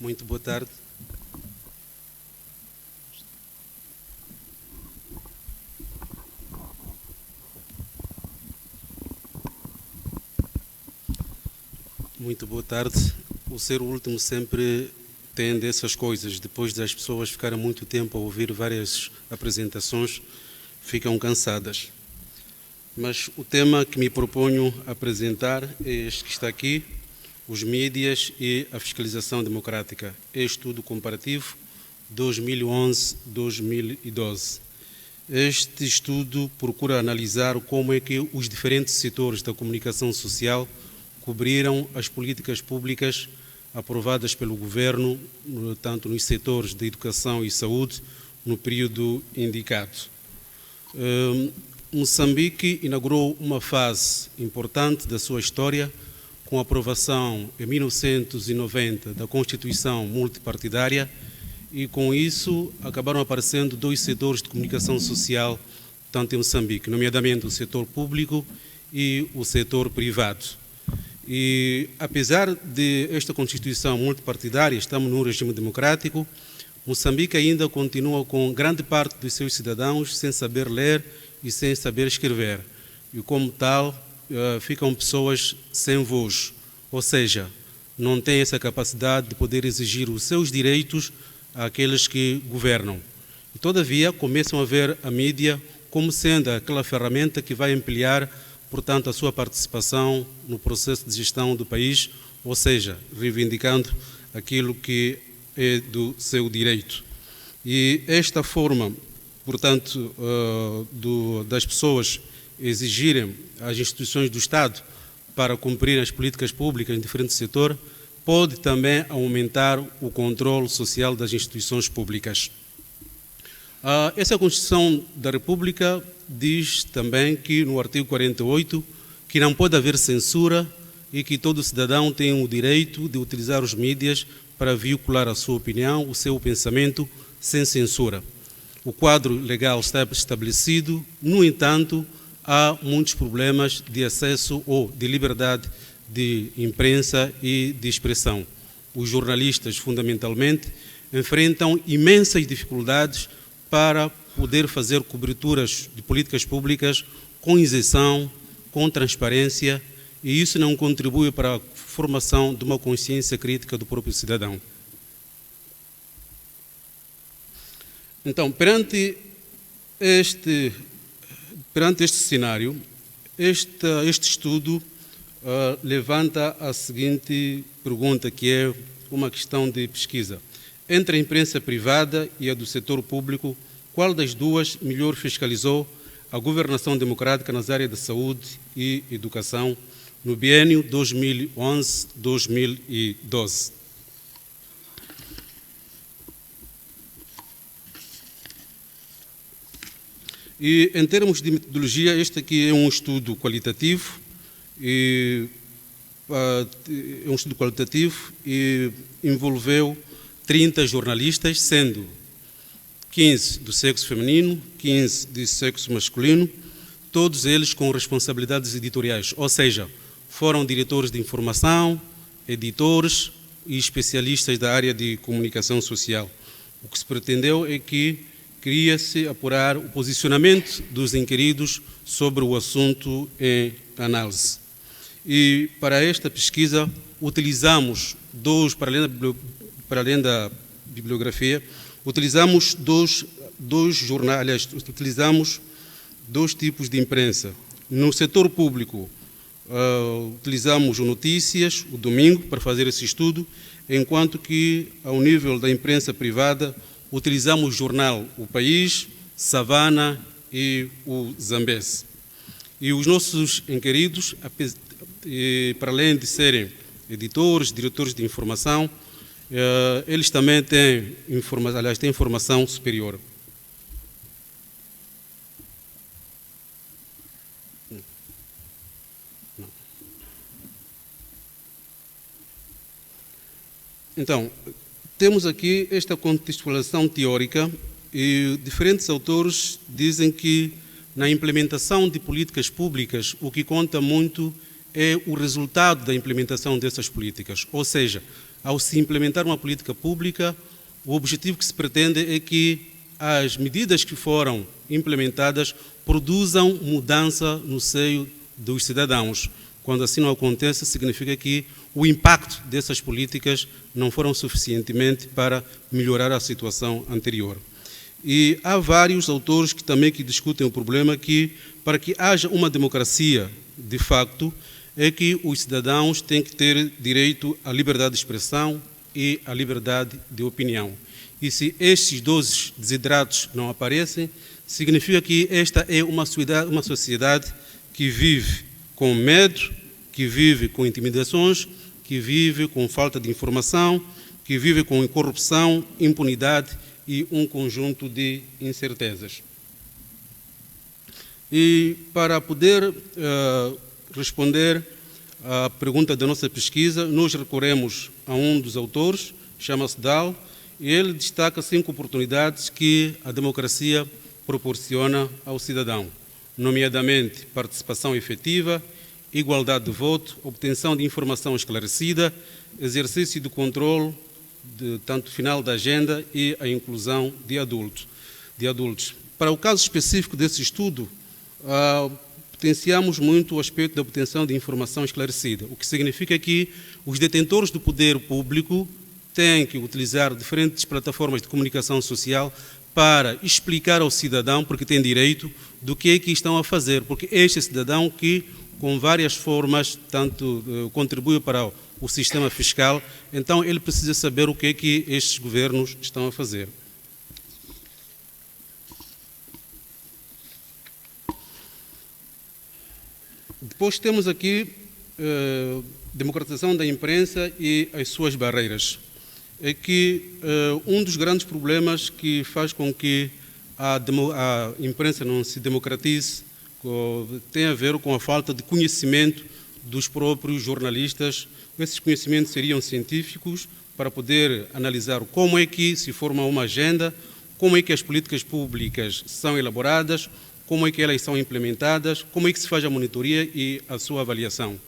Muito boa tarde. Muito boa tarde. O ser o último sempre tem dessas coisas. Depois das pessoas ficarem muito tempo a ouvir várias apresentações, ficam cansadas. Mas o tema que me proponho apresentar é este que está aqui, os mídias e a fiscalização democrática. É estudo comparativo 2011-2012. Este estudo procura analisar como é que os diferentes setores da comunicação social cobriram as políticas públicas aprovadas pelo governo, tanto nos setores de educação e saúde, no período indicado. Moçambique inaugurou uma fase importante da sua história com a aprovação em 1990 da Constituição multipartidária e com isso acabaram aparecendo dois setores de comunicação social, tanto em Moçambique, nomeadamente o setor público e o setor privado. E apesar de esta Constituição multipartidária, estamos num regime democrático, Moçambique ainda continua com grande parte dos seus cidadãos sem saber ler e sem saber escrever. E como tal, ficam pessoas sem voz, ou seja, não têm essa capacidade de poder exigir os seus direitos àqueles que governam. E, todavia, começam a ver a mídia como sendo aquela ferramenta que vai ampliar, portanto, a sua participação no processo de gestão do país, ou seja, reivindicando aquilo que é do seu direito. E esta forma, portanto, das pessoas exigirem às instituições do Estado para cumprir as políticas públicas em diferentes setores, pode também aumentar o controle social das instituições públicas. Essa Constituição da República diz também que, no artigo 48, que não pode haver censura e que todo cidadão tem o direito de utilizar os mídias para veicular a sua opinião, o seu pensamento, sem censura. O quadro legal está estabelecido, no entanto, há muitos problemas de acesso ou de liberdade de imprensa e de expressão. Os jornalistas, fundamentalmente, enfrentam imensas dificuldades para poder fazer coberturas de políticas públicas com isenção, com transparência, e isso não contribui para a formação de uma consciência crítica do próprio cidadão. Então, perante este cenário, este estudo levanta a seguinte pergunta, que é uma questão de pesquisa. Entre a imprensa privada e a do setor público, qual das duas melhor fiscalizou a governação democrática nas áreas da saúde e educação no biênio 2011-2012? E, em termos de metodologia, este aqui é um estudo qualitativo, e envolveu 30 jornalistas, sendo 15 do sexo feminino, 15 do sexo masculino, todos eles com responsabilidades editoriais, ou seja, foram diretores de informação, editores e especialistas da área de comunicação social. O que se pretendeu é que queria-se apurar o posicionamento dos inquiridos sobre o assunto em análise. E para esta pesquisa utilizamos para além da bibliografia, utilizamos dois tipos de imprensa. No setor público, utilizamos o Notícias, o Domingo, para fazer esse estudo, enquanto que, ao nível da imprensa privada, utilizamos o jornal O País, Savana e o Zambeze. E os nossos inquiridos, para além de serem editores, diretores de informação, eles também têm formação superior. Então, temos aqui esta contextualização teórica e diferentes autores dizem que na implementação de políticas públicas o que conta muito é o resultado da implementação dessas políticas. Ou seja, ao se implementar uma política pública, o objetivo que se pretende é que as medidas que foram implementadas produzam mudança no seio dos cidadãos. Quando assim não acontece, significa que o impacto dessas políticas não foram suficientemente para melhorar a situação anterior. E há vários autores que também discutem o problema que, para que haja uma democracia, de facto, é que os cidadãos têm que ter direito à liberdade de expressão e à liberdade de opinião. E se estes dois desidratos não aparecem, significa que esta é uma sociedade que vive com medo, que vive com intimidações, que vive com falta de informação, que vive com corrupção, impunidade e um conjunto de incertezas. E para poder responder à pergunta da nossa pesquisa, nós recorremos a um dos autores, chama-se Dahl, e ele destaca 5 oportunidades que a democracia proporciona ao cidadão, nomeadamente participação efetiva, igualdade de voto, obtenção de informação esclarecida, exercício de controle, tanto final da agenda e a inclusão de adultos. Para o caso específico desse estudo, potenciamos muito o aspecto da obtenção de informação esclarecida, o que significa que os detentores do poder público têm que utilizar diferentes plataformas de comunicação social para explicar ao cidadão, porque tem direito, do que é que estão a fazer, porque este cidadão que, com várias formas, tanto contribui para o sistema fiscal, então ele precisa saber o que é que estes governos estão a fazer. Depois temos aqui democratização da imprensa e as suas barreiras. É que um dos grandes problemas que faz com que a imprensa não se democratize tem a ver com a falta de conhecimento dos próprios jornalistas. Esses conhecimentos seriam científicos para poder analisar como é que se forma uma agenda, como é que as políticas públicas são elaboradas, como é que elas são implementadas, como é que se faz a monitoria e a sua avaliação.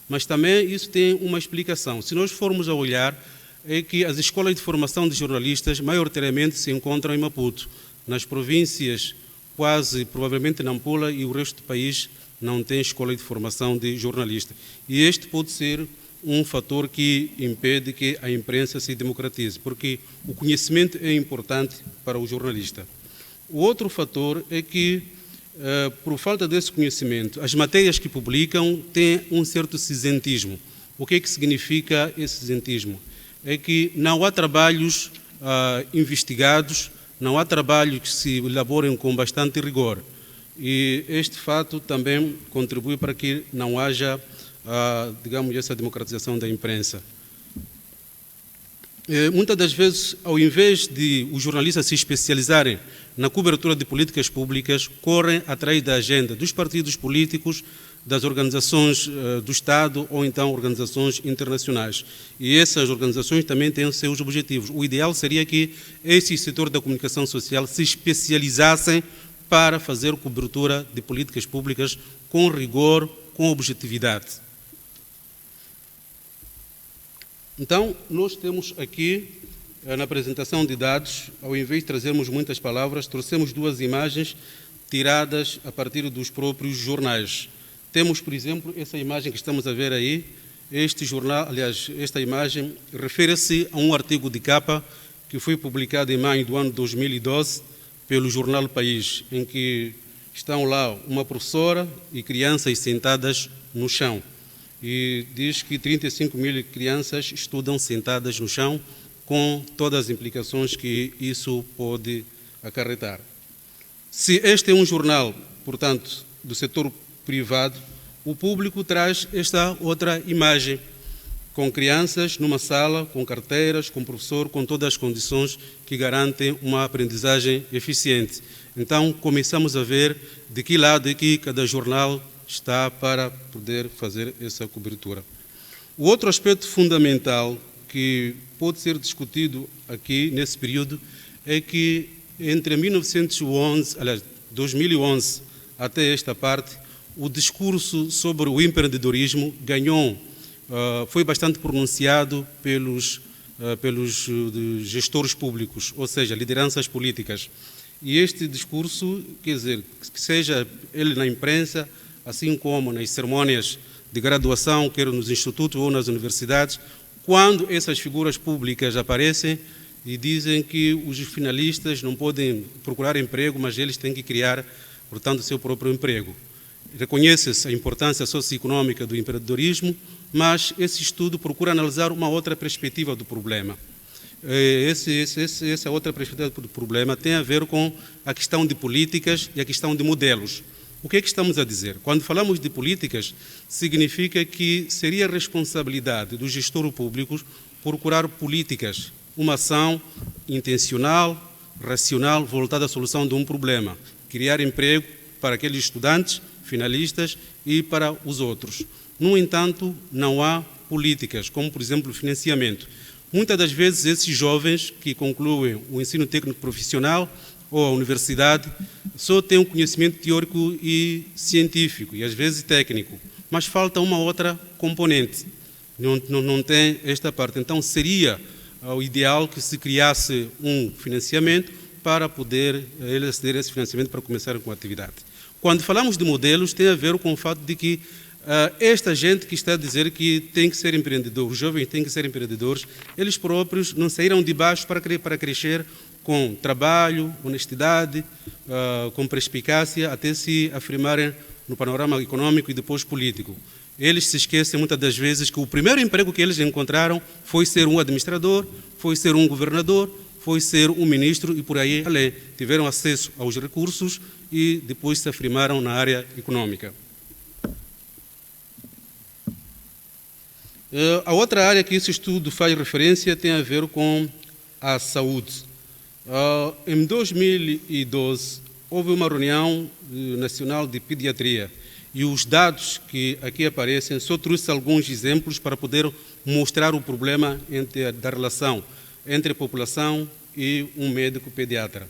Mas também isso tem uma explicação. Se nós formos a olhar, é que as escolas de formação de jornalistas maioritariamente se encontram em Maputo. Nas províncias, quase provavelmente Nampula e o resto do país não tem escola de formação de jornalista. E este pode ser um fator que impede que a imprensa se democratize, porque o conhecimento é importante para o jornalista. O outro fator é que, por falta desse conhecimento, as matérias que publicam têm um certo cisentismo. O que é que significa esse cisentismo? É que não há trabalhos investigados, não há trabalhos que se elaborem com bastante rigor. E este fato também contribui para que não haja, digamos, essa democratização da imprensa. Muitas das vezes, ao invés de os jornalistas se especializarem na cobertura de políticas públicas, correm atrás da agenda dos partidos políticos, das organizações do Estado ou então organizações internacionais. E essas organizações também têm os seus objetivos. O ideal seria que esse setor da comunicação social se especializassem para fazer cobertura de políticas públicas com rigor, com objetividade. Então, nós temos aqui, na apresentação de dados, ao invés de trazermos muitas palavras, trouxemos 2 imagens tiradas a partir dos próprios jornais. Temos, por exemplo, essa imagem que estamos a ver aí. Este jornal, aliás, esta imagem refere-se a um artigo de capa que foi publicado em maio do ano 2012 pelo jornal País, em que estão lá uma professora e crianças sentadas no chão. E diz que 35 mil crianças estudam sentadas no chão, com todas as implicações que isso pode acarretar. Se este é um jornal, portanto, do setor privado, o público traz esta outra imagem, com crianças numa sala, com carteiras, com professor, com todas as condições que garantem uma aprendizagem eficiente. Então, começamos a ver de que lado é que cada jornal está para poder fazer essa cobertura. O outro aspecto fundamental que pode ser discutido aqui nesse período é que entre 2011 até esta parte, o discurso sobre o empreendedorismo foi bastante pronunciado pelos gestores públicos, ou seja, lideranças políticas. E este discurso, quer dizer, que seja ele na imprensa, assim como nas cerimônias de graduação, quer nos institutos ou nas universidades, quando essas figuras públicas aparecem e dizem que os finalistas não podem procurar emprego, mas eles têm que criar, portanto, o seu próprio emprego. Reconhece-se a importância socioeconômica do empreendedorismo, mas esse estudo procura analisar uma outra perspectiva do problema. Essa outra perspectiva do problema tem a ver com a questão de políticas e a questão de modelos. O que é que estamos a dizer? Quando falamos de políticas, significa que seria responsabilidade dos gestores públicos procurar políticas, uma ação intencional, racional, voltada à solução de um problema, criar emprego para aqueles estudantes, finalistas e para os outros. No entanto, não há políticas, como por exemplo o financiamento. Muitas das vezes esses jovens que concluem o ensino técnico profissional ou a universidade só têm um conhecimento teórico e científico, e às vezes técnico, mas falta uma outra componente, não tem esta parte. Então seria o ideal que se criasse um financiamento para poder eles aceder a esse financiamento para começar com a atividade. Quando falamos de modelos, tem a ver com o fato de que esta gente que está a dizer que tem que ser empreendedor, os jovens têm que ser empreendedores, eles próprios não saíram de baixo para crescer com trabalho, honestidade, com perspicácia, até se afirmarem no panorama econômico e depois político. Eles se esquecem muitas das vezes que o primeiro emprego que eles encontraram foi ser um administrador, foi ser um governador, foi ser um ministro e por aí além. Tiveram acesso aos recursos e depois se afirmaram na área econômica. A outra área que esse estudo faz referência tem a ver com a saúde. Em 2012, houve uma reunião nacional de pediatria e os dados que aqui aparecem só trouxe alguns exemplos para poder mostrar o problema da relação entre a população e um médico pediatra.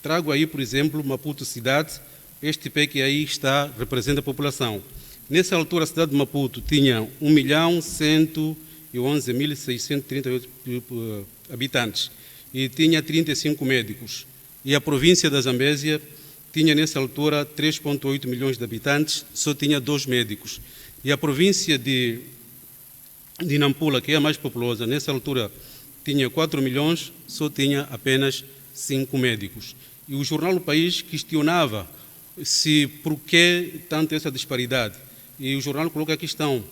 Trago aí, por exemplo, Maputo cidade, este pé que aí está representa a população. Nessa altura, a cidade de Maputo tinha 1.111.638 habitantes e tinha 35 médicos. E a província da Zambésia tinha, nessa altura, 3,8 milhões de habitantes, só tinha 2 médicos. E a província de Nampula, que é a mais populosa, nessa altura tinha 4 milhões, só tinha apenas 5 médicos. E o jornal O País questionava por que tanto essa disparidade. E o jornal coloca a questão,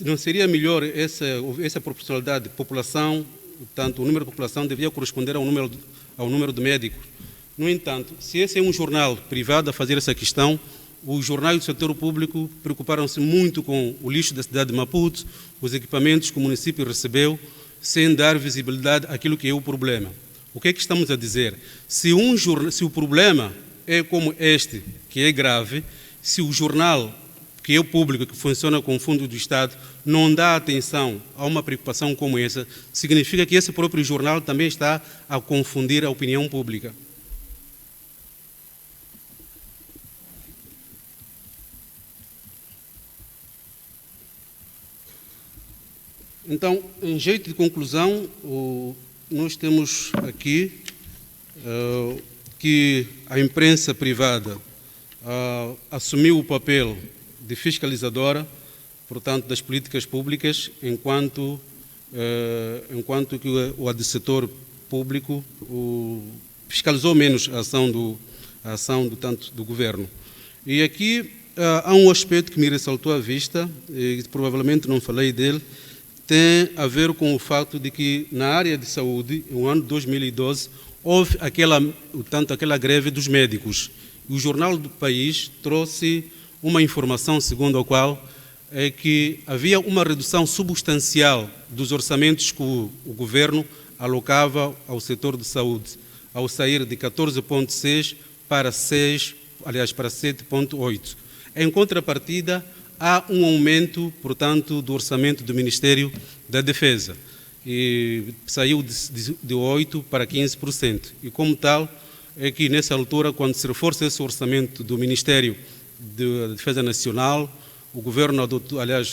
não seria melhor essa proporcionalidade de população, portanto, o número de população devia corresponder ao número de médicos. No entanto, se esse é um jornal privado a fazer essa questão, os jornais do setor público preocuparam-se muito com o lixo da cidade de Maputo, os equipamentos que o município recebeu, sem dar visibilidade àquilo que é o problema. O que é que estamos a dizer? Se o problema é como este, que é grave, se o jornal que é o público, que funciona com o fundo do Estado, não dá atenção a uma preocupação como essa, significa que esse próprio jornal também está a confundir a opinião pública. Então, em jeito de conclusão, nós temos aqui que a imprensa privada assumiu o papel de fiscalizadora, portanto, das políticas públicas, enquanto que o setor público fiscalizou menos a ação do governo. E aqui há um aspecto que me ressaltou à vista, e provavelmente não falei dele, tem a ver com o fato de que na área de saúde, no ano de 2012, houve aquela greve dos médicos. E o Jornal do País trouxe uma informação segundo a qual é que havia uma redução substancial dos orçamentos que o governo alocava ao setor de saúde, ao sair de 14,6 para 7,8. Em contrapartida, há um aumento, portanto, do orçamento do Ministério da Defesa, e saiu de 8% para 15%. E como tal, é que nessa altura, quando se reforça esse orçamento do Ministério da Defesa Nacional, o governo adotou, aliás,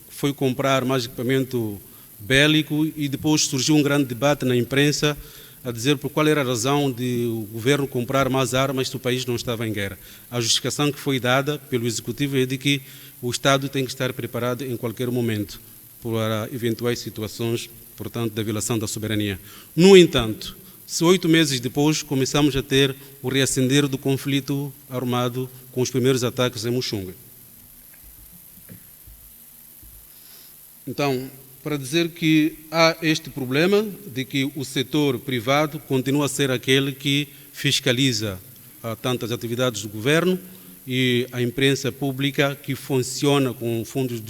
foi comprar mais equipamento bélico e depois surgiu um grande debate na imprensa a dizer por qual era a razão de o governo comprar mais armas se o país não estava em guerra. A justificação que foi dada pelo Executivo é de que o Estado tem que estar preparado em qualquer momento para eventuais situações, portanto, da violação da soberania. No entanto, 8 meses depois, começamos a ter o reacender do conflito armado com os primeiros ataques em Muxunga. Então, para dizer que há este problema de que o setor privado continua a ser aquele que fiscaliza tantas atividades do governo e a imprensa pública que funciona com fundos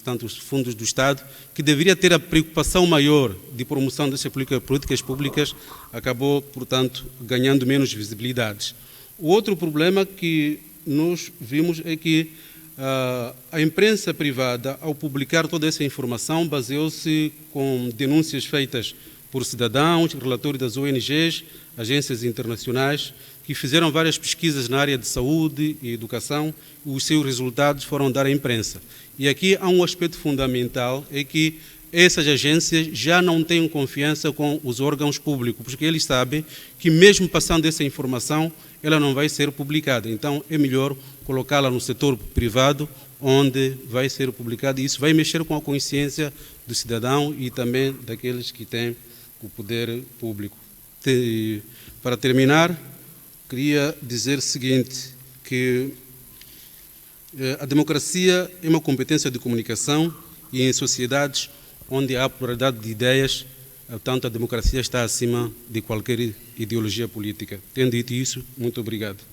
tantos fundos do Estado, que deveria ter a preocupação maior de promoção dessas políticas públicas, acabou, portanto, ganhando menos visibilidade. O outro problema que nós vimos é que a imprensa privada, ao publicar toda essa informação, baseou-se com denúncias feitas por cidadãos, relatores das ONGs, agências internacionais, que fizeram várias pesquisas na área de saúde e educação, e os seus resultados foram dar à imprensa. E aqui há um aspecto fundamental, é que essas agências já não têm confiança com os órgãos públicos, porque eles sabem que mesmo passando essa informação, ela não vai ser publicada. Então, é melhor colocá-la no setor privado, onde vai ser publicada, e isso vai mexer com a consciência do cidadão e também daqueles que têm o poder público. Para terminar, queria dizer o seguinte, que a democracia é uma competência de comunicação e em sociedades onde há pluralidade de ideias, portanto, a democracia está acima de qualquer ideologia política. Tendo dito isso, muito obrigado.